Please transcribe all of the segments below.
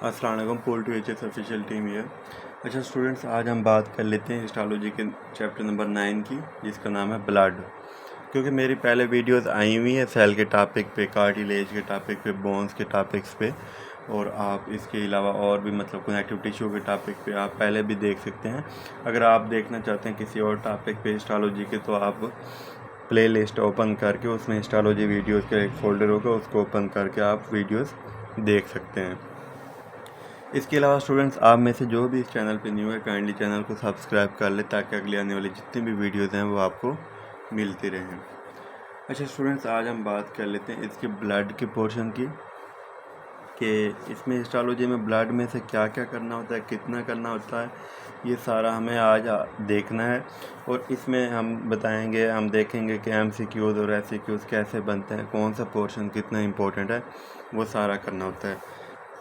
अस्सलाम वालेकुम। पोल टू एचएस ऑफिशियल टीम है। अच्छा स्टूडेंट्स, आज हम बात कर लेते हैं हिस्टोलॉजी के चैप्टर नंबर 9 की, जिसका नाम है ब्लड। क्योंकि मेरी पहले वीडियोस आई हुई हैं सेल के टॉपिक पे, कार्टिलेज के टॉपिक पे, बोन्स के टॉपिक्स पे, और आप इसके अलावा और भी मतलब कनेक्टिव टिश्यू के टॉपिक पे आप पहले भी देख सकते हैं। अगर आप देखना चाहते हैं किसी और टॉपिक पे हिस्टोलॉजी के, तो आप प्ले लिस्ट ओपन करके उसमें हिस्टोलॉजी वीडियोज़ का एक फ़ोल्डर होगा, उसको ओपन करके आप वीडियोज़ देख सकते हैं। इसके अलावा स्टूडेंट्स, आप में से जो भी इस चैनल पे न्यू है, काइंडली चैनल को सब्सक्राइब कर ले ताकि अगले आने वाली जितनी भी वीडियोज़ हैं वो आपको मिलती रहें। अच्छा स्टूडेंट्स, आज हम बात कर लेते हैं इसके ब्लड के पोर्शन की, कि इसमें हिस्टोलॉजी में ब्लड में से क्या क्या करना होता है, कितना करना होता है, ये सारा हमें आज देखना है। और इसमें हम बताएंगे, हम देखेंगे कि एमसीक्यूज़ और एससीक्यूज़ कैसे बनते हैं, कौन सा पोर्शन कितना इंपॉर्टेंट है, वो सारा करना होता है।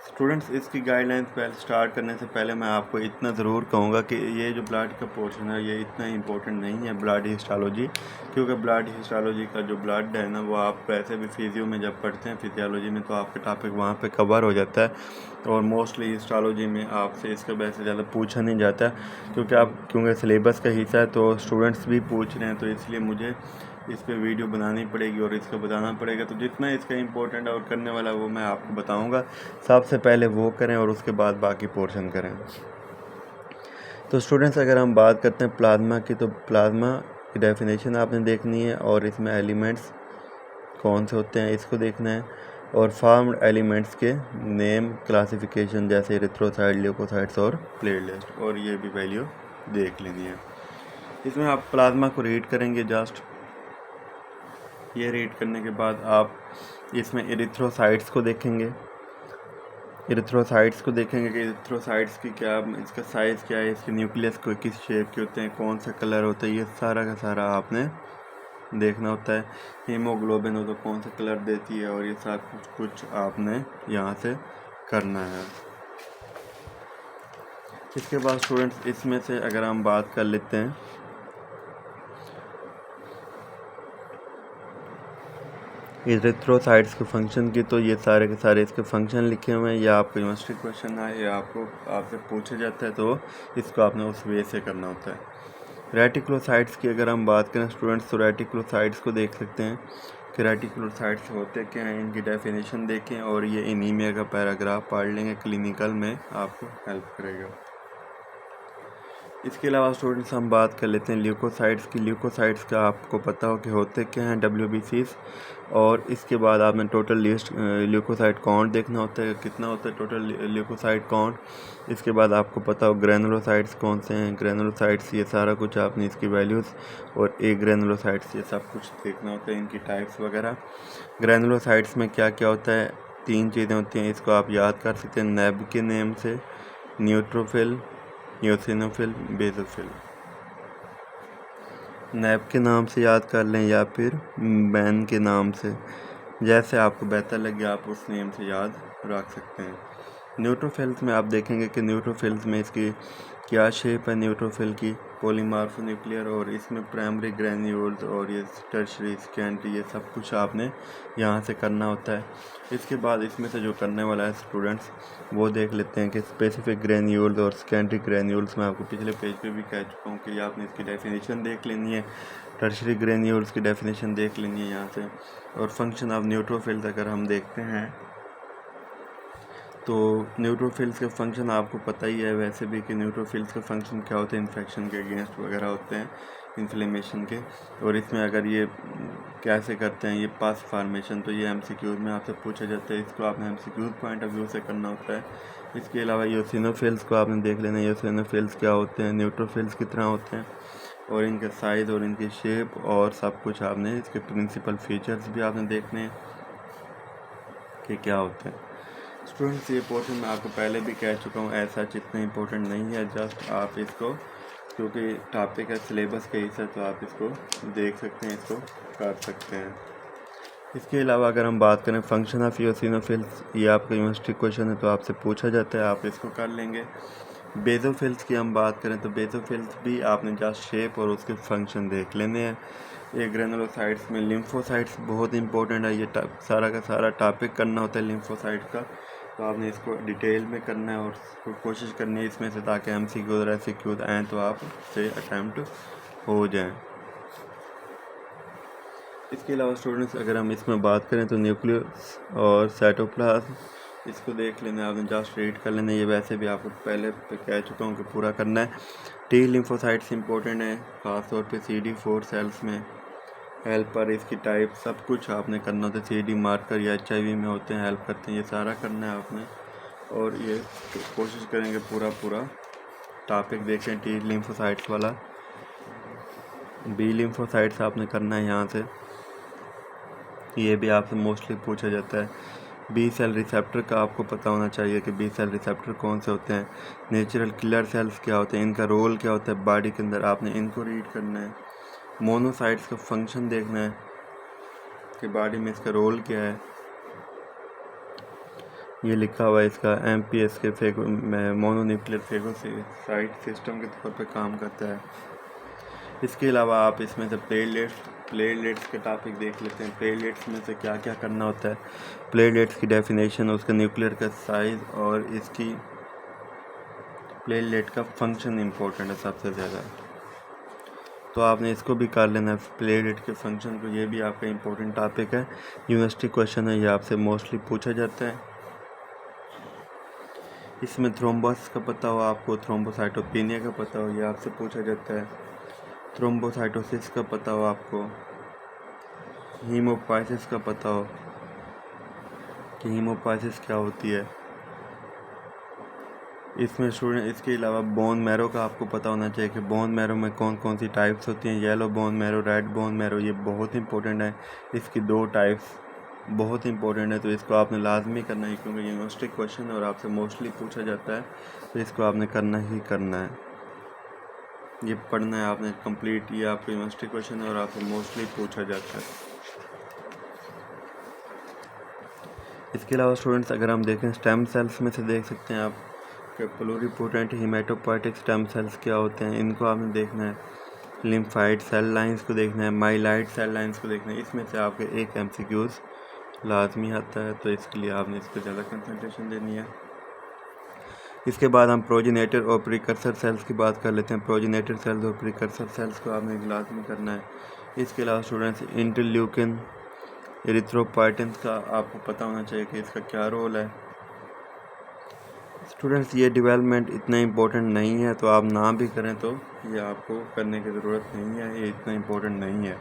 स्टूडेंट्स, इसकी गाइडलाइंस पहले स्टार्ट करने से पहले मैं आपको इतना ज़रूर कहूँगा कि ये जो ब्लड का पोर्शन है ये इतना इंपॉर्टेंट नहीं है, ब्लड हिस्टोलॉजी। क्योंकि ब्लड हिस्टोलॉजी का जो ब्लड है ना, वो आप वैसे भी फिजियो में जब पढ़ते हैं, फिजियोलॉजी में, तो आपका टॉपिक वहाँ पे कवर हो जाता है। और मोस्टली हिस्टोलॉजी में आपसे इसका वैसे ज़्यादा पूछा नहीं जाता, क्योंकि सिलेबस का हिस्सा है, तो स्टूडेंट्स भी पूछ रहे हैं, तो इसलिए मुझे इस पे वीडियो बनानी पड़ेगी और इसको बताना पड़ेगा। तो जितना इसका इम्पोर्टेंट और करने वाला वो मैं आपको बताऊंगा। सबसे पहले वो करें और उसके बाद बाकी पोर्शन करें। तो स्टूडेंट्स, अगर हम बात करते हैं प्लाज्मा की, तो प्लाज्मा की डेफिनेशन आपने देखनी है, और इसमें एलिमेंट्स कौन से होते हैं इसको देखना है, और फॉर्म्ड एलिमेंट्स के नेम, क्लासिफिकेशन, जैसे इरिथ्रोसाइट, ल्यूकोसाइट्स और प्लेटलेट्स, और ये भी वैल्यू देख लेनी है। इसमें आप प्लाज्मा को रीड करेंगे, जस्ट ये रीड करने के बाद आप इसमें इरिथ्रोसाइट्स को देखेंगे। इरिथ्रोसाइट्स को देखेंगे कि इरिथ्रोसाइट्स की क्या, इसका साइज़ क्या है, इसके न्यूक्लियस को किस शेप के होते हैं, कौन सा कलर होता है, ये सारा का सारा आपने देखना होता है। हीमोग्लोबिन हो तो कौन सा कलर देती है, और ये सब कुछ आपने यहाँ से करना है। इसके बाद स्टूडेंट्स, इसमें से अगर हम बात कर लेते हैं इरिथ्रोसाइट्स के फंक्शन की, तो ये सारे के सारे इसके फंक्शन लिखे हुए हैं। या आपको यूनिवर्सिटी क्वेश्चन आए या आपसे पूछा जाता है, तो इसको आपने उस वे से करना होता है। रेटिकुलोसाइट्स की अगर हम बात करें स्टूडेंट्स, तो रेटिकुलोसाइट्स को देख सकते हैं कि रेटिकुलोसाइट्स होते क्या हैं, इनकी डेफिनेशन देखें, और ये एनीमिया का पैराग्राफ पढ़ लेंगे, क्लिनिकल में आपको हेल्प करेगा। इसके अलावा स्टूडेंट्स, हम बात कर लेते हैं ल्यूकोसाइट्स की। ल्यूकोसाइट्स का आपको पता हो कि होते क्या हैं, WBCs। और इसके बाद आपने टोटल लिस्ट ल्यूकोसाइट काउंट देखना होता है, कितना होता है टोटल ल्यूकोसाइट काउंट। इसके बाद आपको पता हो ग्रेनुलोसाइट्स कौन से हैं, ग्रेनुलोसाइट्स, ये सारा कुछ आपने इसकी वैल्यूज़ और ग्रेनुलोसाइट्स, ये सब कुछ देखना होता है, इनकी टाइप्स वगैरह। ग्रेनुलोसाइट्स में क्या क्या होता है, 3 चीज़ें होती हैं, इसको आप याद कर सकते हैं नेब के नेम से, न्यूट्रोफिल, न्यूसिनोफिल, बेसोफिल। नैब के नाम से याद कर लें या फिर बैन के नाम से, जैसे आपको बेहतर लगे आप उस नेम से याद रख सकते हैं। न्यूट्रोफिल्स में आप देखेंगे कि न्यूट्रोफिल्स में इसकी क्या शेप है, न्यूट्रोफिल की पॉलीमार्फोन्यूक्लियर, और इसमें प्राइमरी ग्रैन्यूल्स और ये टर्शरी, सेकेंडरी, ये सब कुछ आपने यहाँ से करना होता है। इसके बाद इसमें से जो करने वाला है स्टूडेंट्स, वो देख लेते हैं कि स्पेसिफिक ग्रैन्यूल्स और सेकेंडरी ग्रैन्यूल्स में आपको पिछले पेज पे भी कह चुका हूँ कि आपने इसकी डेफिनेशन देख लेनी है, टर्शरी ग्रैन्यूल्स की डेफिनेशन देख लेनी है यहाँ से। और फंक्शन ऑफ न्यूट्रोफिल्स अगर हम देखते हैं, तो न्यूट्रोफिल्स के फंक्शन आपको पता ही है वैसे भी कि न्यूट्रोफिल्स के फंक्शन क्या होते हैं, इन्फेक्शन के अगेंस्ट वगैरह होते हैं, इन्फ्लेमेशन के। और इसमें अगर ये कैसे करते हैं, ये पास फार्मेशन, तो ये MCQ में आपसे पूछा जाता है, इसको आपने MCQ पॉइंट ऑफ व्यू से करना होता है। इसके अलावा यूसिनोफिल्स को आपने देख लेना है, यूसिनोफिल्स क्या होते हैं, न्यूट्रोफिल्स कितना होते हैं, और इनके साइज़ और इनकी शेप और सब कुछ आपने, इसके प्रिंसिपल फीचर्स भी आपने देखने हैं कि क्या होते हैं। स्टूडेंट्स, ये पोर्शन मैं आपको पहले भी कह चुका हूँ, ऐसा इतना इंपॉर्टेंट नहीं है, जस्ट आप इसको, क्योंकि टॉपिक है सिलेबस का हिस्सा, तो आप इसको देख सकते हैं, इसको कर सकते हैं। इसके अलावा अगर हम बात करें फंक्शन ऑफ यूसिनोफिल्स, ये आपका यूनिवर्सिटी क्वेश्चन है, तो आपसे पूछा जाता है, आप इसको कर लेंगे। बेसोफिल्स की हम बात करें, तो बेसोफिल्स भी आपने जस्ट शेप और उसके फंक्शन देख लेने हैं। ये ग्रेनुलोसाइट्स में लिम्फोसाइट्स बहुत इंपॉर्टेंट है, ये सारा का सारा टॉपिक करना होता है लिम्फोसाइट का। तो आपने इसको डिटेल में करना है और कोशिश करनी है इसमें से, ताकि MCQ और SCQ आएँ तो आप से अटैम्प्ट हो जाएं। इसके अलावा स्टूडेंट्स अगर हम इसमें बात करें तो न्यूक्लियस और साइटोप्लाज्म, इसको देख लेना, आपने जस्ट रीड कर लेना। ये वैसे भी आपको पहले पे कह चुका हूँ कि पूरा करना है। टी लिम्फोसाइट्स इंपॉर्टेंट है, ख़ासतौर पे CD4 सेल्स में, हेल्पर, इसकी टाइप, सब कुछ आपने करना होता है। CD मार्कर या HIV में होते हैं, हेल्प करते हैं, ये सारा करना है आपने। और ये कोशिश करेंगे पूरा टॉपिक देखें। टी लिम्फोसाइट्स वाला, बी लिम्फोसाइट्स आपने करना है यहाँ से, ये भी आपसे मोस्टली पूछा जाता है। बी सेल रिसेप्टर का आपको पता होना चाहिए कि बी सेल रिसेप्टर कौन से होते हैं। नेचुरल किलर सेल्स क्या होते हैं, इनका रोल क्या होता है बॉडी के अंदर, आपने इनको रीड करना है। मोनोसाइट्स का फंक्शन देखना है कि बॉडी में इसका रोल क्या है, ये लिखा हुआ है इसका। MPS के मोनोन्यूक्लियर फेगोसाइट सिस्टम के तौर पे काम करता है। इसके अलावा आप इसमें से प्लेटलेट्स के टॉपिक देख लेते हैं। प्लेटलेट्स में से क्या क्या करना होता है, प्लेटलेट्स की डेफिनेशन, उसका न्यूक्लियर का साइज़ और इसकी प्लेटलेट का फंक्शन इम्पोर्टेंट है सबसे ज़्यादा, तो आपने इसको भी कर लेना है प्लेटलेट के फंक्शन को। ये भी आपका इम्पोर्टेंट टॉपिक है, यूनिवर्सिटी क्वेश्चन है, ये आपसे मोस्टली पूछा जाता है। इसमें थ्रोम्बस का पता हो आपको, थ्रोम्बोसाइटोपेनिया का पता हो, ये आपसे पूछा जाता है। थ्रोम्बोसाइटोसिस का पता हो आपको, हीमोपाइसिस का पता हो कि हीमोपाइसिस क्या होती है। इसमें स्टूडेंट इसके अलावा बोन मैरो का आपको पता होना चाहिए कि बोन मैरो में कौन कौन सी टाइप्स होती हैं। Yellow bone marrow, red bone marrow, ये बहुत इंपॉर्टेंट है। इसकी 2 टाइप्स बहुत इंपॉर्टेंट है, तो इसको आपने लाजमी करना है क्योंकि यूनिवर्सिटी क्वेश्चन है और आपसे मोस्टली पूछा जाता है, तो इसको आपने करना ही करना है, ये पढ़ना है आपने कंप्लीट। ये आपका यूनिवर्सिटी क्वेश्चन है और आपसे मोस्टली पूछा जाता है। इसके अलावा स्टूडेंट्स अगर हम देखें स्टेम सेल्स में से देख सकते हैं आप कि प्लूरिपोटेंट हीमेटोपोइटिक स्टेम सेल्स क्या होते हैं, इनको आपने देखना है। लिम्फाइड सेल लाइंस को देखना है, माइलाइड सेल लाइंस को देखना है। इसमें से आपके एक MCQs लाजमी आता है, तो इसके लिए आपने इस पर ज़्यादा कंसंट्रेशन देनी है। इसके बाद हम प्रोजेनेटर और प्रीकर्सर सेल्स की बात कर लेते हैं। प्रोजेनेटर सेल्स और प्रीकर्सर सेल्स को आपने लाजमी करना है। इसके अलावा स्टूडेंट्स इंटरल्यूकिन, एरिथ्रोपोइटिन का आपको पता होना चाहिए कि इसका क्या रोल है। स्टूडेंट्स ये डेवलपमेंट इतना इम्पोर्टेंट नहीं है, तो आप ना भी करें तो ये आपको करने की ज़रूरत नहीं है, ये इतना इम्पोर्टेंट नहीं है।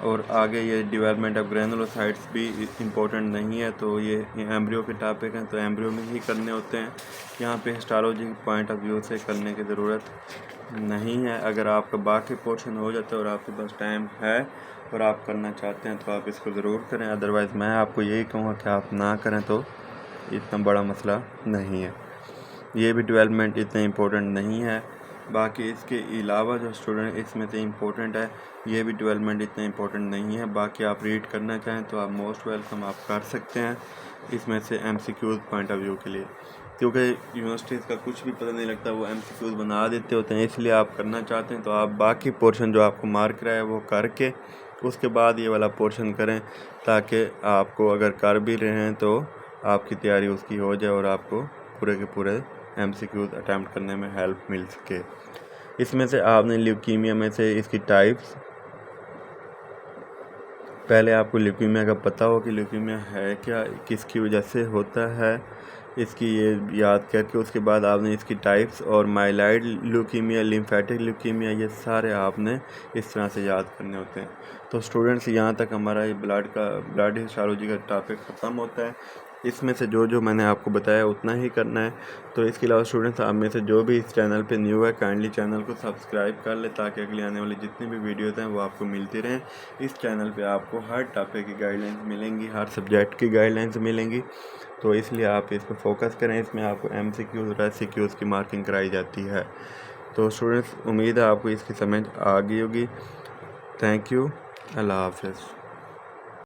और आगे ये डेवलपमेंट ऑफ ग्रैनुलोसाइट्स भी इम्पोर्टेंट नहीं है, तो ये एम्ब्रियो के टॉपिक हैं, तो एम्ब्रियो में ही करने होते हैं। यहाँ पे हिस्टोलॉजी पॉइंट ऑफ व्यू से करने की ज़रूरत नहीं है। अगर आपका बाकी पोर्शन हो जाता है और आपके पास टाइम है और आप करना चाहते हैं तो आप इसको ज़रूर करें, अदरवाइज़ मैं आपको यही कहूँगा कि आप ना करें तो इतना बड़ा मसला नहीं है। ये भी डेवलपमेंट इतना इम्पोर्टेंट नहीं है। बाकी इसके अलावा जो स्टूडेंट इसमें से इम्पोर्टेंट है, ये भी डेवलपमेंट इतना इम्पोर्टेंट नहीं है। बाकी आप रीड करना चाहें तो आप मोस्ट वेलकम आप कर सकते हैं इसमें से MCQs पॉइंट ऑफ व्यू के लिए, क्योंकि यूनिवर्सिटीज़ का कुछ भी पता नहीं लगता, वो MCQs बना देते होते हैं। इसलिए आप करना चाहते हैं तो आप बाकी पोर्शन जो आपको मार्क रहा है वो करके उसके बाद ये वाला पोर्शन करें, ताकि आपको अगर कर भी रहे हैं तो आपकी तैयारी उसकी हो जाए और आपको पूरे के पूरे MCQs अटैम्प्ट करने में हेल्प मिल सके। इसमें से आपने ल्यूकीमिया में से इसकी टाइप्स, पहले आपको ल्यूकीमिया का पता हो कि ल्यूकीमिया है क्या, किसकी वजह से होता है, इसकी ये याद करके उसके बाद आपने इसकी टाइप्स और माइलाइड ल्यूकीमिया, लिम्फेटिक ल्यूकीमिया, ये सारे आपने इस तरह से याद करने होते हैं। तो स्टूडेंट्स यहाँ तक हमारा ये ब्लड हिस्टोलॉजी का टॉपिक ख़त्म होता है। इसमें से जो मैंने आपको बताया उतना ही करना है। तो इसके अलावा स्टूडेंट्स आप में से जो भी इस चैनल पे न्यू है काइंडली चैनल को सब्सक्राइब कर ले, ताकि अगले आने वाली जितनी भी वीडियोज़ हैं वो आपको मिलती रहें। इस चैनल पे आपको हर टॉपिक की गाइडलाइंस मिलेंगी, हर सब्जेक्ट की गाइडलाइंस मिलेंगी, तो इसलिए आप इस पर फोकस करें। इसमें आपको MCQs और SCQs की मार्किंग कराई जाती है। तो स्टूडेंट्स उम्मीद है आपको इसकी समझ आ गई होगी। थैंक यू, अल्लाह हाफ़िज़।